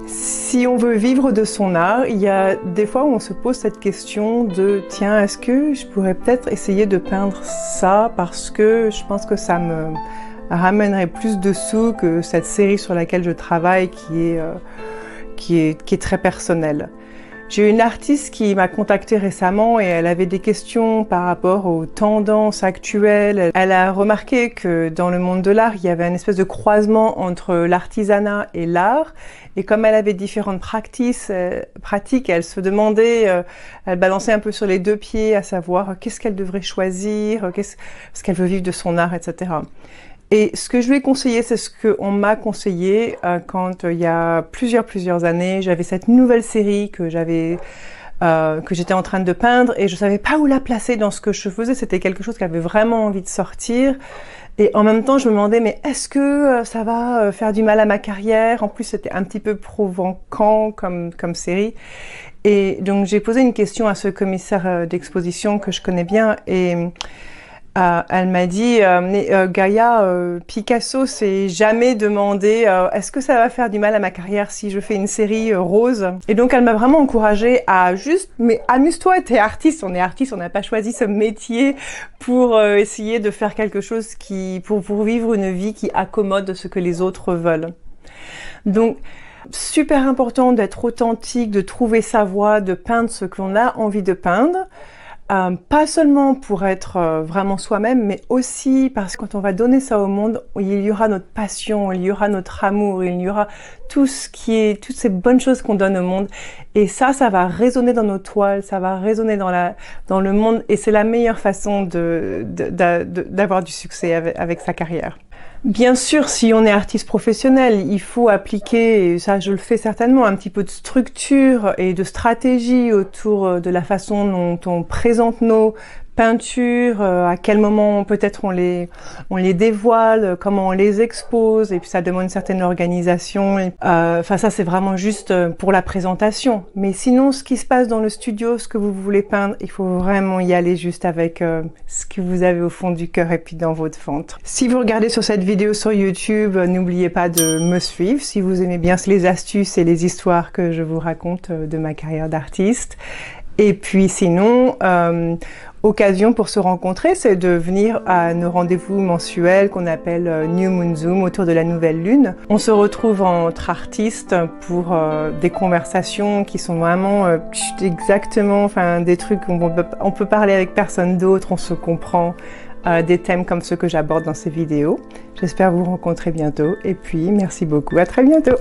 Si on veut vivre de son art, il y a des fois où on se pose cette question de « Tiens, est-ce que je pourrais peut-être essayer de peindre ça parce que je pense que ça me ramènerait plus de sous que cette série sur laquelle je travaille qui est très personnelle ». J'ai une artiste qui m'a contactée récemment et elle avait des questions par rapport aux tendances actuelles. Elle a remarqué que dans le monde de l'art, il y avait une espèce de croisement entre l'artisanat et l'art. Et comme elle avait différentes pratiques, elle se demandait, elle balançait un peu sur les deux pieds à savoir qu'est-ce qu'elle devrait choisir, parce qu'elle veut vivre de son art, etc. Et ce que je lui ai conseillé, c'est ce qu'on m'a conseillé quand il y a plusieurs années, j'avais cette nouvelle série que j'étais en train de peindre et je savais pas où la placer dans ce que je faisais. C'était quelque chose qui avait vraiment envie de sortir. Et en même temps, je me demandais, mais est-ce que ça va faire du mal à ma carrière? En plus, c'était un petit peu provoquant comme série. Et donc, j'ai posé une question à ce commissaire d'exposition que je connais bien et elle m'a dit Gaïa, Picasso s'est jamais demandé est-ce que ça va faire du mal à ma carrière si je fais une série rose. Et donc elle m'a vraiment encouragée à juste mais amuse-toi, t'es artiste, on est artiste, on n'a pas choisi ce métier pour essayer de faire quelque chose pour vivre une vie qui accommode ce que les autres veulent. Donc super important d'être authentique, de trouver sa voie, de peindre ce qu'on a envie de peindre. Pas seulement pour être vraiment soi-même, mais aussi parce que quand on va donner ça au monde, il y aura notre passion, il y aura notre amour, il y aura toutes ces bonnes choses qu'on donne au monde. Et ça va résonner dans nos toiles, ça va résonner dans le monde, et c'est la meilleure façon d'avoir du succès avec sa carrière. Bien sûr, si on est artiste professionnel, il faut appliquer, et ça je le fais certainement, un petit peu de structure et de stratégie autour de la façon dont on présente nos peintures, à quel moment peut-être on les dévoile, comment on les expose, et puis ça demande une certaine organisation. Enfin ça c'est vraiment juste pour la présentation. Mais sinon ce qui se passe dans le studio, ce que vous voulez peindre, il faut vraiment y aller juste avec ce que vous avez au fond du cœur et puis dans votre ventre. Si vous regardez sur cette vidéo sur YouTube, n'oubliez pas de me suivre si vous aimez bien les astuces et les histoires que je vous raconte de ma carrière d'artiste. Et puis sinon, occasion pour se rencontrer, c'est de venir à nos rendez-vous mensuels qu'on appelle New Moon Zoom autour de la nouvelle lune. On se retrouve entre artistes pour des conversations qui sont vraiment exactement, enfin des trucs où on peut parler avec personne d'autre, on se comprend, des thèmes comme ceux que j'aborde dans ces vidéos. J'espère vous rencontrer bientôt et puis merci beaucoup, à très bientôt.